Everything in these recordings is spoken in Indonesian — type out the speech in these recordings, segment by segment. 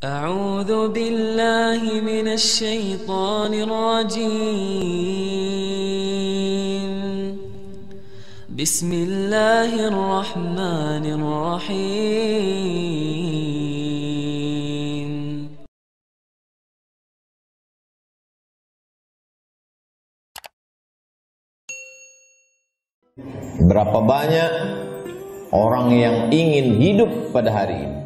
أعوذ بالله من الشيطان الرجيم بسم الله الرحمن الرحيم Berapa banyak orang yang ingin hidup pada hari ini,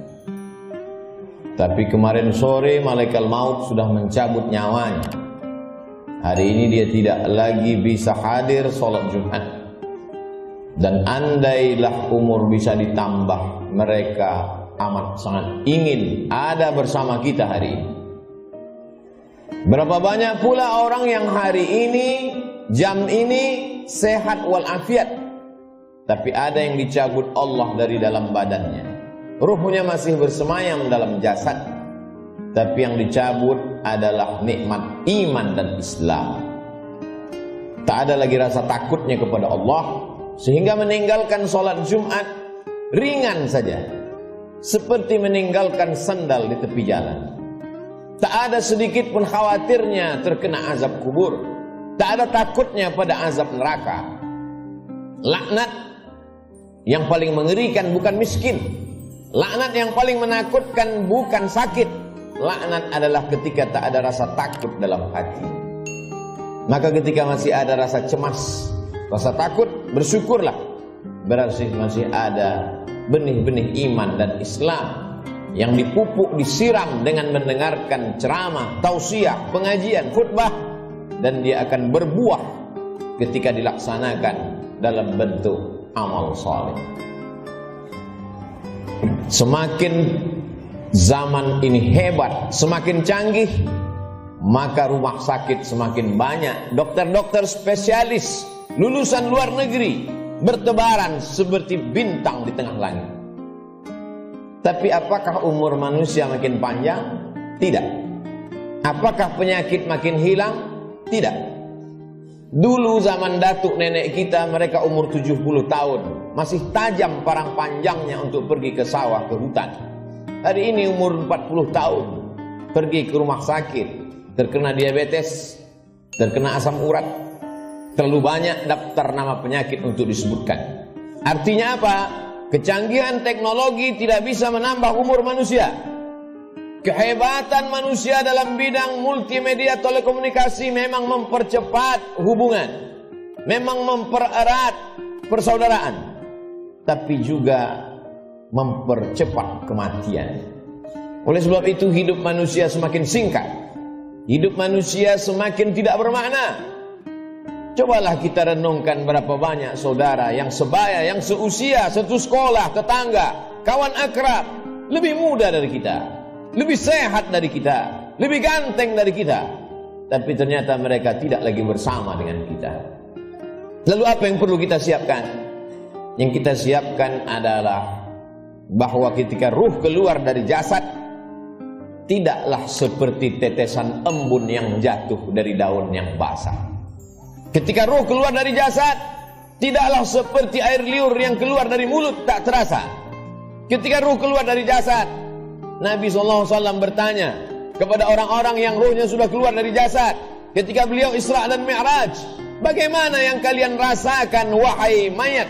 tapi kemarin sore malaikat maut sudah mencabut nyawanya. Hari ini dia tidak lagi bisa hadir sholat Jumat. Dan andailah umur bisa ditambah, mereka amat sangat ingin ada bersama kita hari ini. Berapa banyak pula orang yang hari ini, jam ini sehat walafiat, tapi ada yang dicabut Allah dari dalam badannya. Ruhnya masih bersemayam dalam jasad, tapi yang dicabut adalah nikmat iman dan Islam. Tak ada lagi rasa takutnya kepada Allah, sehingga meninggalkan sholat Jumat ringan saja, seperti meninggalkan sandal di tepi jalan. Tak ada sedikit pun khawatirnya terkena azab kubur, tak ada takutnya pada azab neraka. Laknat yang paling mengerikan bukan miskin, laknat yang paling menakutkan bukan sakit. Laknat adalah ketika tak ada rasa takut dalam hati. Maka ketika masih ada rasa cemas, rasa takut, bersyukurlah. Berarti masih ada benih-benih iman dan Islam yang dipupuk, disiram dengan mendengarkan ceramah, tausiah, pengajian, khutbah, dan dia akan berbuah ketika dilaksanakan dalam bentuk amal saleh. Semakin zaman ini hebat, semakin canggih, maka rumah sakit semakin banyak. Dokter-dokter spesialis lulusan luar negeri bertebaran seperti bintang di tengah langit. Tapi apakah umur manusia makin panjang? Tidak. Apakah penyakit makin hilang? Tidak. Dulu zaman datuk nenek kita, mereka umur 70 tahun, masih tajam parang panjangnya untuk pergi ke sawah, ke hutan. Hari ini umur 40 tahun, pergi ke rumah sakit, terkena diabetes, terkena asam urat. Terlalu banyak daftar nama penyakit untuk disebutkan. Artinya apa? Kecanggihan teknologi tidak bisa menambah umur manusia. Kehebatan manusia dalam bidang multimedia telekomunikasi memang mempercepat hubungan, memang mempererat persaudaraan, tapi juga mempercepat kematian. Oleh sebab itu hidup manusia semakin singkat, hidup manusia semakin tidak bermakna. Cobalah kita renungkan berapa banyak saudara yang sebaya, yang seusia, satu sekolah, tetangga, kawan akrab, lebih muda dari kita, lebih sehat dari kita, lebih ganteng dari kita, tapi ternyata mereka tidak lagi bersama dengan kita. Lalu apa yang perlu kita siapkan? Yang kita siapkan adalah bahwa ketika ruh keluar dari jasad, tidaklah seperti tetesan embun yang jatuh dari daun yang basah. Ketika ruh keluar dari jasad, tidaklah seperti air liur yang keluar dari mulut tak terasa. Ketika ruh keluar dari jasad, Nabi SAW bertanya kepada orang-orang yang ruhnya sudah keluar dari jasad, ketika beliau Isra dan Mi'raj, bagaimana yang kalian rasakan wahai mayat,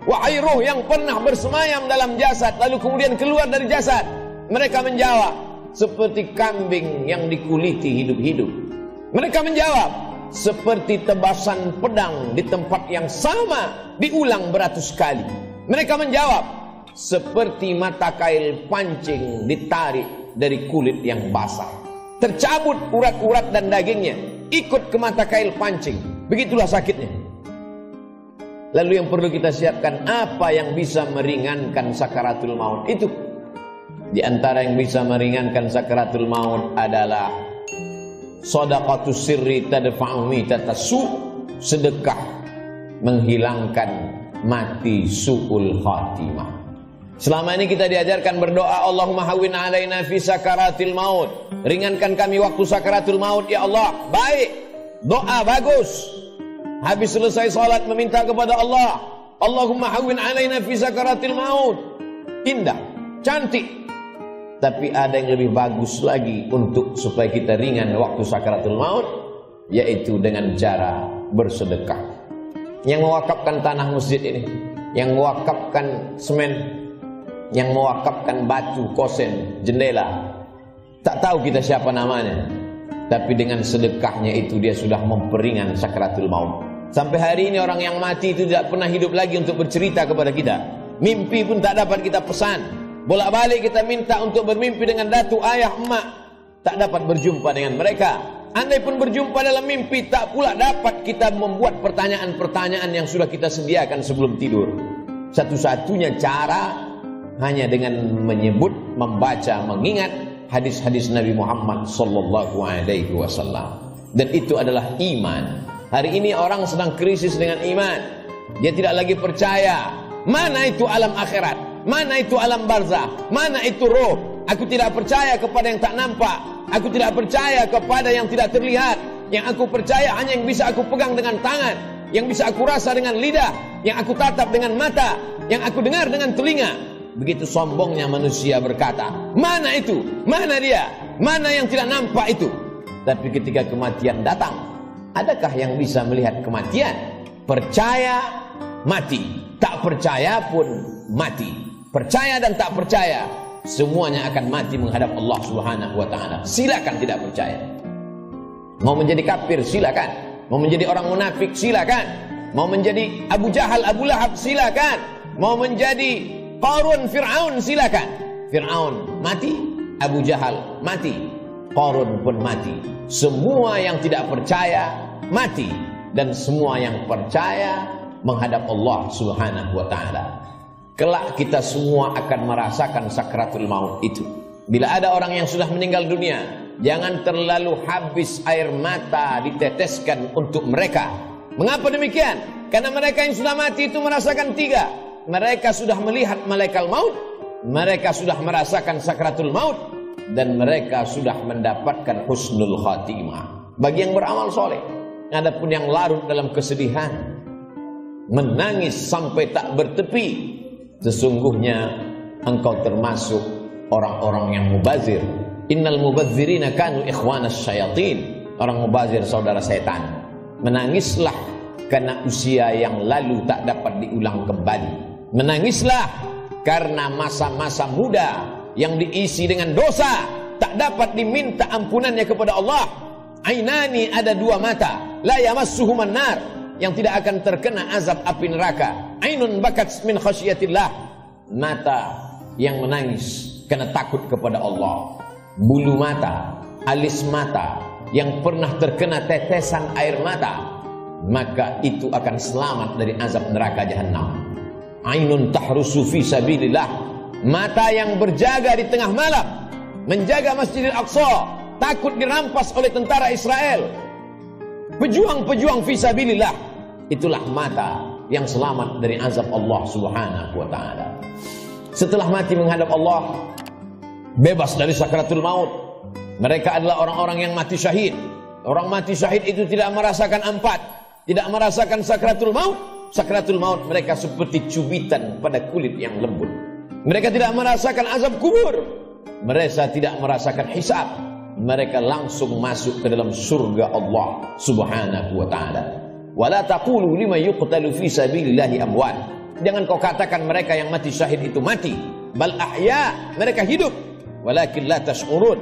wahai ruh yang pernah bersemayam dalam jasad lalu kemudian keluar dari jasad? Mereka menjawab, seperti kambing yang dikuliti hidup-hidup. Mereka menjawab, seperti tebasan pedang di tempat yang sama diulang beratus kali. Mereka menjawab, seperti mata kail pancing ditarik dari kulit yang basah, tercabut urat-urat dan dagingnya, ikut ke mata kail pancing. Begitulah sakitnya. Lalu yang perlu kita siapkan, apa yang bisa meringankan sakaratul maut itu? Di antara yang bisa meringankan sakaratul maut adalah shadaqatus sirri tadfa'u mitatasu, sedekah menghilangkan mati su'ul khatimah. Selama ini kita diajarkan berdoa, Allahumma hawwin alaina fi sakaratil maut, ringankan kami waktu sakaratul maut ya Allah. Baik, doa bagus. Habis selesai salat meminta kepada Allah, Allahumma hawwin alaina fi sakaratil maut. Indah, cantik. Tapi ada yang lebih bagus lagi untuk supaya kita ringan waktu sakaratul maut, yaitu dengan cara bersedekah. Yang mewakafkan tanah masjid ini, yang mewakafkan semen, yang mewakafkan batu, kosen, jendela, tak tahu kita siapa namanya, tapi dengan sedekahnya itu dia sudah memperingan sakaratul maut. Sampai hari ini orang yang mati itu tidak pernah hidup lagi untuk bercerita kepada kita. Mimpi pun tak dapat kita pesan. Bolak-balik kita minta untuk bermimpi dengan datu, ayah, emak, tak dapat berjumpa dengan mereka. Andai pun berjumpa dalam mimpi, tak pula dapat kita membuat pertanyaan-pertanyaan yang sudah kita sediakan sebelum tidur. Satu-satunya cara hanya dengan menyebut, membaca, mengingat hadis-hadis Nabi Muhammad sallallahu alaihi wasallam. Dan itu adalah iman. Hari ini orang sedang krisis dengan iman. Dia tidak lagi percaya. Mana itu alam akhirat? Mana itu alam barzah? Mana itu roh? Aku tidak percaya kepada yang tak nampak. Aku tidak percaya kepada yang tidak terlihat. Yang aku percaya hanya yang bisa aku pegang dengan tangan, yang bisa aku rasa dengan lidah, yang aku tatap dengan mata, yang aku dengar dengan telinga. Begitu sombongnya manusia berkata, mana itu? Mana dia? Mana yang tidak nampak itu? Tapi ketika kematian datang, adakah yang bisa melihat kematian? Percaya, mati. Tak percaya pun mati. Percaya dan tak percaya, semuanya akan mati menghadap Allah Subhanahu wa ta'ala. Silakan tidak percaya. Mau menjadi kafir, silakan. Mau menjadi orang munafik, silakan. Mau menjadi Abu Jahal, Abu Lahab, silakan. Mau menjadi Qarun, Fir'aun, silakan. Fir'aun mati, Abu Jahal mati, Qarun pun mati. Semua yang tidak percaya mati, dan semua yang percaya menghadap Allah Subhanahu wa ta'ala. Kelak kita semua akan merasakan sakratul maut itu. Bila ada orang yang sudah meninggal dunia, jangan terlalu habis air mata diteteskan untuk mereka. Mengapa demikian? Karena mereka yang sudah mati itu merasakan tiga. Mereka sudah melihat malaikat maut, mereka sudah merasakan sakratul maut, dan mereka sudah mendapatkan husnul khatimah. Bagi yang beramal soleh. Adapun yang larut dalam kesedihan, menangis sampai tak bertepi, sesungguhnya engkau termasuk orang-orang yang mubazir. Innal mubazirina kanu ikhwanas syayatin. Orang mubazir saudara setan. Menangislah karena usia yang lalu tak dapat diulang kembali. Menangislah karena masa-masa muda yang diisi dengan dosa tak dapat diminta ampunannya kepada Allah. Ainani, ada dua mata, la yamassuhuman nar, yang tidak akan terkena azab api neraka. Ainun bakat min khasyatillah, mata yang menangis karena takut kepada Allah. Bulu mata, alis mata yang pernah terkena tetesan air mata, maka itu akan selamat dari azab neraka jahanam. Ainun tahrusu fi sabilillah, mata yang berjaga di tengah malam, menjaga Masjidil Aqsa, takut dirampas oleh tentara Israel. Pejuang-pejuang fi sabilillah, itulah mata yang selamat dari azab Allah Subhanahu wa ta'ala. Setelah mati menghadap Allah, bebas dari sakratul maut, mereka adalah orang-orang yang mati syahid. Orang mati syahid itu tidak merasakan empat, tidak merasakan sakratul maut. Sakratul maut mereka seperti cubitan pada kulit yang lembut. Mereka tidak merasakan azab kubur, mereka tidak merasakan hisab. Mereka langsung masuk ke dalam surga Allah Subhanahu wa ta'ala. Wala taqulu liman yuqtalu fi sabilillahi amwat. Jangan kau katakan mereka yang mati syahid itu mati. Bal ahya, mereka hidup. Walakin la tash'urun.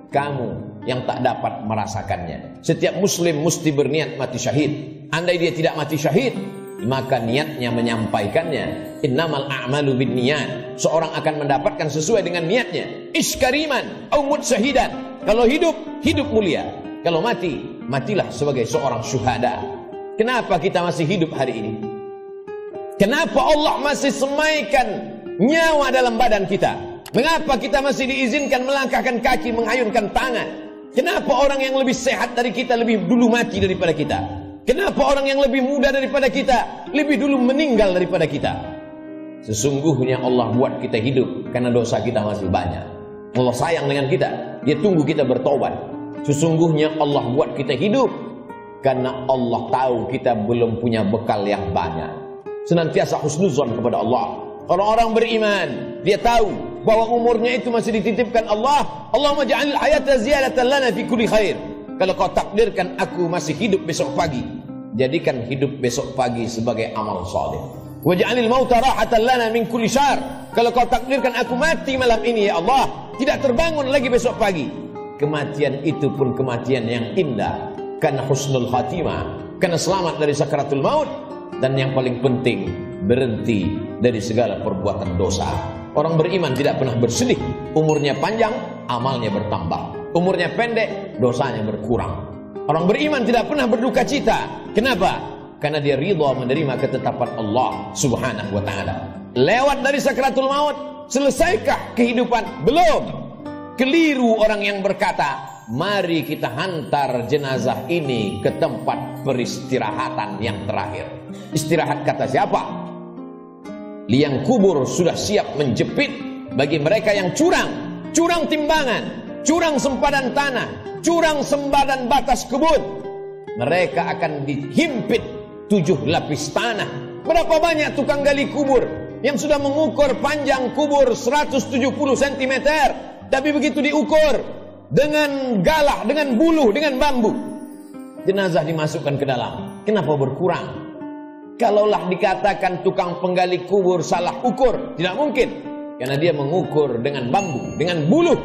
Kamu yang tak dapat merasakannya. Setiap muslim mesti berniat mati syahid. Andai dia tidak mati syahid, maka niatnya menyampaikannya. Innamal a'malu binniyat. Seorang akan mendapatkan sesuai dengan niatnya. Iskariman au mut syahidan. Kalau hidup, hidup mulia. Kalau mati, matilah sebagai seorang syuhada. Kenapa kita masih hidup hari ini? Kenapa Allah masih semaikan nyawa dalam badan kita? Mengapa kita masih diizinkan melangkahkan kaki, mengayunkan tangan? Kenapa orang yang lebih sehat dari kita lebih dulu mati daripada kita? Kenapa orang yang lebih muda daripada kita lebih dulu meninggal daripada kita? Sesungguhnya Allah buat kita hidup karena dosa kita masih banyak. Allah sayang dengan kita, Dia tunggu kita bertobat. Sesungguhnya Allah buat kita hidup karena Allah tahu kita belum punya bekal yang banyak. Senantiasa husnuzon kepada Allah. Orang-orang beriman, dia tahu bahwa umurnya itu masih dititipkan Allah. Allahumma ja'alil hayata ziyadatan lana fi kulli khair. Kalau kau takdirkan aku masih hidup besok pagi, jadikan hidup besok pagi sebagai amal saleh. Wa ja'alil mauta rahatan lana min kulli syarr. Kalau kau takdirkan aku mati malam ini ya Allah, tidak terbangun lagi besok pagi, kematian itu pun kematian yang indah, karena husnul khatimah, karena selamat dari sakaratul maut. Dan yang paling penting, berhenti dari segala perbuatan dosa. Orang beriman tidak pernah bersedih. Umurnya panjang, amalnya bertambah. Umurnya pendek, dosanya berkurang. Orang beriman tidak pernah berduka cita. Kenapa? Karena dia ridha menerima ketetapan Allah subhanahu wa ta'ala. Lewat dari sakaratul maut, selesaikah kehidupan? Belum. Keliru orang yang berkata, mari kita hantar jenazah ini ke tempat peristirahatan yang terakhir. Istirahat kata siapa? Liang kubur sudah siap menjepit bagi mereka yang curang. Curang timbangan, curang sempadan tanah, curang sempadan batas kebun. Mereka akan dihimpit 7 lapis tanah. Berapa banyak tukang gali kubur yang sudah mengukur panjang kubur 170 cm, tapi begitu diukur dengan galah, dengan buluh, dengan bambu, jenazah dimasukkan ke dalam. Kenapa berkurang? Kalaulah dikatakan tukang penggali kubur salah ukur, tidak mungkin. Karena dia mengukur dengan bambu, dengan buluh.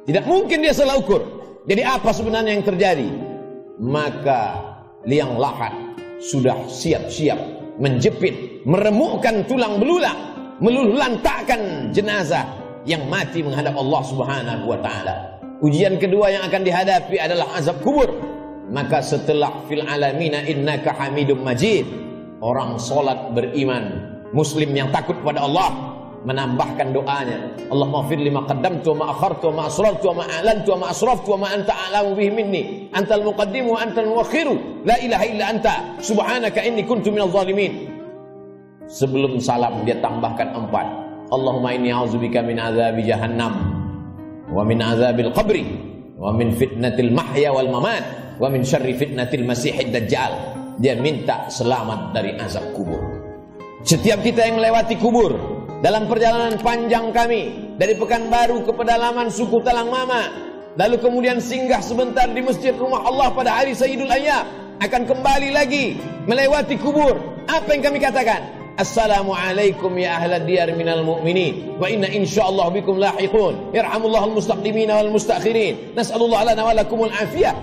Tidak mungkin dia salah ukur. Jadi apa sebenarnya yang terjadi? Maka liang lahat sudah siap-siap menjepit, meremukkan tulang belulang, meluluhlantakkan jenazah yang mati menghadap Allah subhanahu wa ta'ala. Ujian kedua yang akan dihadapi adalah azab kubur. Maka setelah fil alamina innaka hamidum majid, orang solat beriman, muslim yang takut pada Allah, menambahkan doanya, Allahumma fir lima qaddamtu wa ma akhartu wa ma asrartu wa ma a'lantu wa ma asraftu wa ma anta a'lamu bihi minni, antal muqaddimu wa antal muakhiru, la ilaha illa anta subhanaka inni kuntu minadh dhalimin. Sebelum salam dia tambahkan 4, Allahumma inni a'udzubika min azabi jahannam wa min azabil qabri wa min fitnatil mahya wal mamat wa min syarri fitnatil masihid dajjal. Dia minta selamat dari azab kubur. Setiap kita yang melewati kubur dalam perjalanan panjang kami dari Pekanbaru ke pedalaman suku Talang Mama, lalu kemudian singgah sebentar di masjid rumah Allah pada hari Sayyidul Ayyam, akan kembali lagi melewati kubur. Apa yang kami katakan? Assalamualaikum ya ahlad diyar minal mu'minin wa inna insyaallah bikum lahiqun yarhamullahu al-mustaqdimina wal mustakhirin nas'alullah lana wa lakumul afiyah.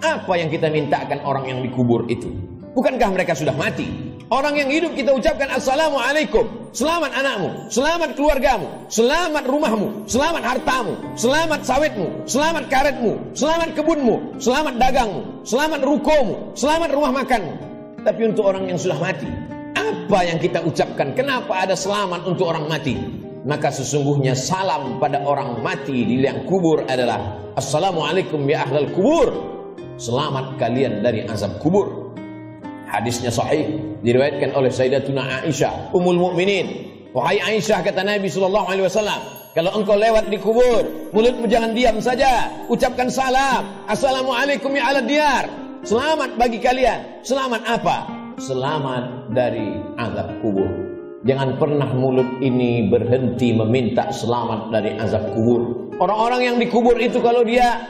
Apa yang kita mintakan orang yang dikubur itu? Bukankah mereka sudah mati? Orang yang hidup kita ucapkan Assalamualaikum, selamat anakmu, selamat keluargamu, selamat rumahmu, selamat hartamu, selamat sawitmu, selamat karetmu, selamat kebunmu, selamat dagangmu, selamat rukomu, selamat rumah makanmu. Tapi untuk orang yang sudah mati, apa yang kita ucapkan? Kenapa ada selamat untuk orang mati? Maka sesungguhnya salam pada orang mati di liang kubur adalah Assalamualaikum ya ahlal kubur, selamat kalian dari azab kubur. Hadisnya sahih, diriwayatkan oleh Sayyidatuna Aisyah Ummul Mukminin. Wahai Aisyah, kata Nabi SAW, kalau engkau lewat di kubur, mulutmu jangan diam saja, ucapkan salam, Assalamualaikum ya ahlad diyar, selamat bagi kalian. Selamat apa? Selamat dari azab kubur. Jangan pernah mulut ini berhenti meminta selamat dari azab kubur. Orang-orang yang dikubur itu kalau dia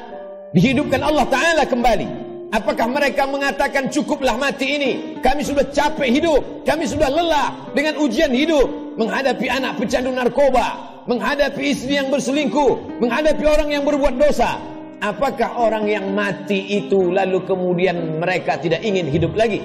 dihidupkan Allah Ta'ala kembali, apakah mereka mengatakan cukuplah mati ini, kami sudah capek hidup, kami sudah lelah dengan ujian hidup, menghadapi anak pecandu narkoba, menghadapi istri yang berselingkuh, menghadapi orang yang berbuat dosa? Apakah orang yang mati itu lalu kemudian mereka tidak ingin hidup lagi?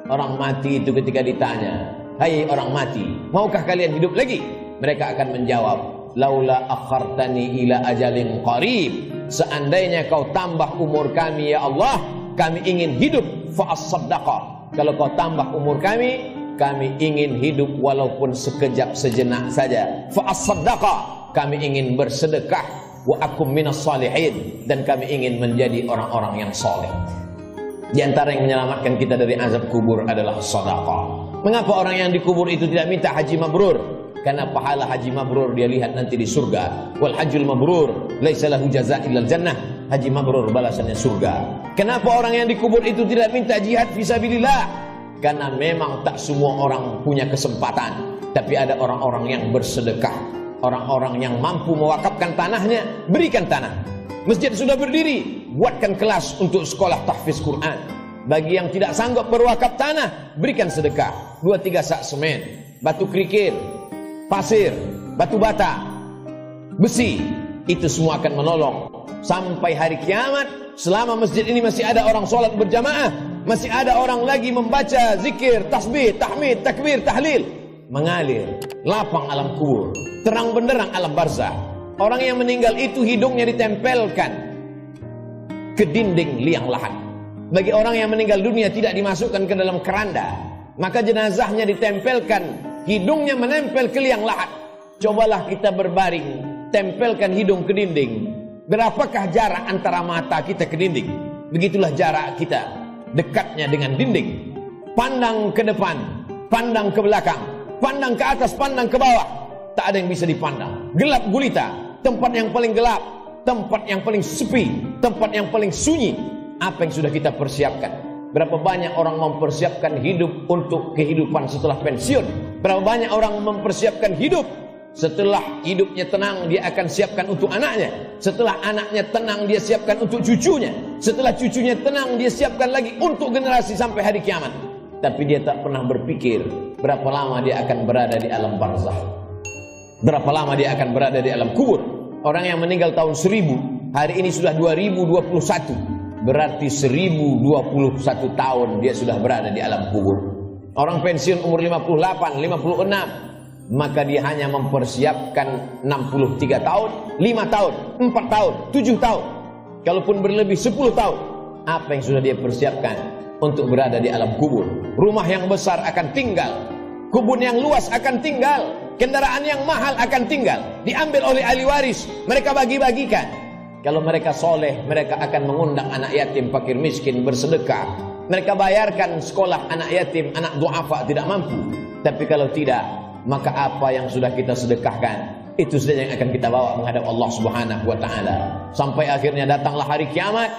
Orang mati itu ketika ditanya, hai orang mati, maukah kalian hidup lagi? Mereka akan menjawab, laula akhartani ila ajalin qarib, seandainya kau tambah umur kami ya Allah, kami ingin hidup, fa'as-saddaqa. Kalau kau tambah umur kami ingin hidup walaupun sekejap sejenak saja. Fa'as-saddaqa, kami ingin bersedekah, wa akum minas salihin, dan kami ingin menjadi orang-orang yang soleh. Di antara yang menyelamatkan kita dari azab kubur adalah sedekah. Mengapa orang yang dikubur itu tidak minta haji mabrur? Karena pahala haji mabrur dia lihat nanti di surga. Wal hajjul mabrur laisa lahu jazaa' illal jannah. Haji mabrur balasannya surga. Kenapa orang yang dikubur itu tidak minta jihad fisabilillah? Karena memang tak semua orang punya kesempatan, tapi ada orang-orang yang bersedekah. Orang-orang yang mampu mewakafkan tanahnya, berikan tanah. Masjid sudah berdiri, buatkan kelas untuk sekolah tahfiz Quran. Bagi yang tidak sanggup berwakaf tanah, berikan sedekah 2-3 sak semen, batu kerikil, pasir, batu bata, besi. Itu semua akan menolong. Sampai hari kiamat, selama masjid ini masih ada orang sholat berjamaah, masih ada orang lagi membaca zikir, tasbih, tahmid, takbir, tahlil, mengalir lapang alam kubur, terang benderang alam barzah. Orang yang meninggal itu hidungnya ditempelkan ke dinding liang lahat. Bagi orang yang meninggal dunia tidak dimasukkan ke dalam keranda, maka jenazahnya ditempelkan, hidungnya menempel ke liang lahat. Cobalah kita berbaring, tempelkan hidung ke dinding. Berapakah jarak antara mata kita ke dinding? Begitulah jarak kita dekatnya dengan dinding. Pandang ke depan, pandang ke belakang, pandang ke atas, pandang ke bawah, tak ada yang bisa dipandang. Gelap gulita, tempat yang paling gelap, tempat yang paling sepi, tempat yang paling sunyi. Apa yang sudah kita persiapkan? Berapa banyak orang mempersiapkan hidup untuk kehidupan setelah pensiun? Berapa banyak orang mempersiapkan hidup setelah hidupnya tenang, dia akan siapkan untuk anaknya. Setelah anaknya tenang, dia siapkan untuk cucunya. Setelah cucunya tenang, dia siapkan lagi untuk generasi sampai hari kiamat. Tapi dia tak pernah berpikir berapa lama dia akan berada di alam barzah, berapa lama dia akan berada di alam kubur. Orang yang meninggal tahun 1000, hari ini sudah 2021, berarti 1021 tahun dia sudah berada di alam kubur. Orang pensiun umur 58, 56, maka dia hanya mempersiapkan 63 tahun, 5 tahun, 4 tahun, 7 tahun. Kalaupun berlebih 10 tahun, apa yang sudah dia persiapkan untuk berada di alam kubur? Rumah yang besar akan tinggal, kebun yang luas akan tinggal, kendaraan yang mahal akan tinggal, diambil oleh ahli waris, mereka bagi-bagikan. Kalau mereka soleh, mereka akan mengundang anak yatim, fakir miskin bersedekah. Mereka bayarkan sekolah anak yatim, anak duafa tidak mampu. Tapi kalau tidak, maka apa yang sudah kita sedekahkan, itu saja yang akan kita bawa menghadap Allah Subhanahu wa ta'ala. Sampai akhirnya datanglah hari kiamat,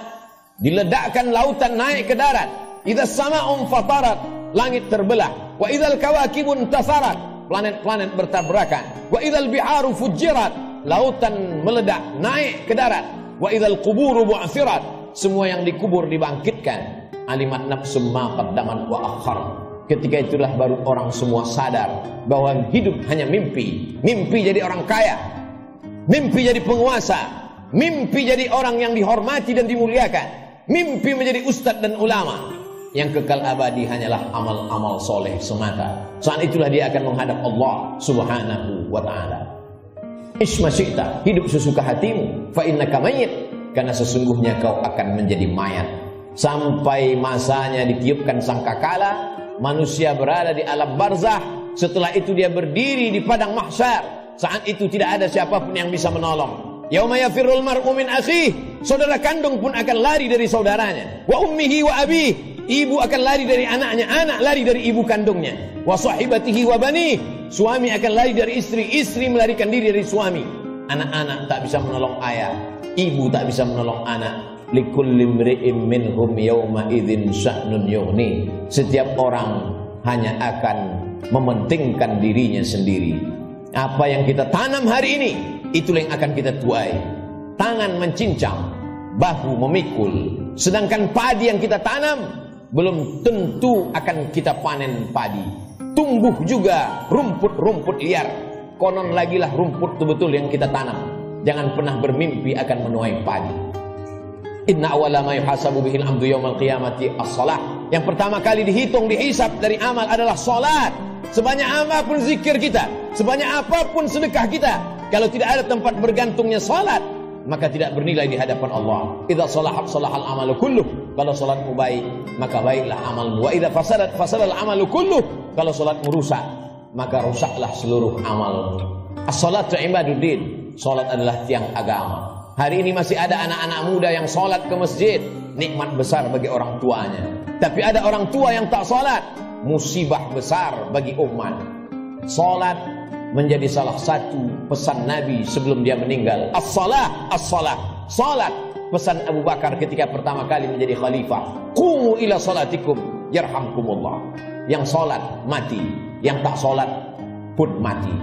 diledakkan lautan naik ke darat. Idza sama'un fatarat, langit terbelah. Wa idzal kawakibun tasarat, planet-planet bertabrakan. Wa idzal biharu fujirat, lautan meledak naik ke darat. Wa idzal quburu bu'thirat, semua yang dikubur dibangkitkan. Alimat nafsum ma qaddamat wa akhar. Ketika itulah baru orang semua sadar bahwa hidup hanya mimpi. Mimpi jadi orang kaya, mimpi jadi penguasa, mimpi jadi orang yang dihormati dan dimuliakan, mimpi menjadi ustadz dan ulama. Yang kekal abadi hanyalah amal-amal soleh semata. Saat itulah dia akan menghadap Allah Subhanahu wa ta'ala. Isma syi'ta, hidup sesuka hatimu, fa innaka mayyit, karena sesungguhnya kau akan menjadi mayat. Sampai masanya ditiupkan sangkakala, manusia berada di alam barzah. Setelah itu dia berdiri di padang mahsyar. Saat itu tidak ada siapapun yang bisa menolong. Yauma yafirrul mar'u min akhihi, saudara kandung pun akan lari dari saudaranya. Wa ummihi wa abihi, ibu akan lari dari anaknya, anak lari dari ibu kandungnya. Wa sahibatihi wa bani, suami akan lari dari istri, istri melarikan diri dari suami. Anak-anak tak bisa menolong ayah, ibu tak bisa menolong anak. Likulli imri'in minhum yawma idzin sya'nun yughni. Setiap orang hanya akan mementingkan dirinya sendiri. Apa yang kita tanam hari ini, itulah yang akan kita tuai. Tangan mencincang, bahu memikul. Sedangkan padi yang kita tanam belum tentu akan kita panen padi. Tumbuh juga rumput-rumput liar. Konon lagilah rumput betul-betul yang kita tanam. Jangan pernah bermimpi akan menuai padi. Inna awwala ma yuhasabu bihil 'abdu yaumal qiyamati as-shalah. Yang pertama kali dihitung, dihisab dari amal adalah salat. Sebanyak apapun zikir kita, sebanyak apapun sedekah kita, kalau tidak ada tempat bergantungnya salat, maka tidak bernilai di hadapan Allah. Idza salahat salahal amalu kulluh. Kalau salatmu baik, maka baiklah amalmu. Wa idza fasadat fasadal amalu kulluh. Kalau salatmu rusak, maka rusaklah seluruh amal. As-salatu ibaduddin. Salat adalah tiang agama. Hari ini masih ada anak-anak muda yang salat ke masjid, nikmat besar bagi orang tuanya. Tapi ada orang tua yang tak salat, musibah besar bagi umat. Salat menjadi salah satu pesan Nabi sebelum dia meninggal. As-salah, as-salah. Salat, pesan Abu Bakar ketika pertama kali menjadi khalifah. Qumu ila salatikum yarhamkumullah. Yang salat mati, yang tak salat pun mati.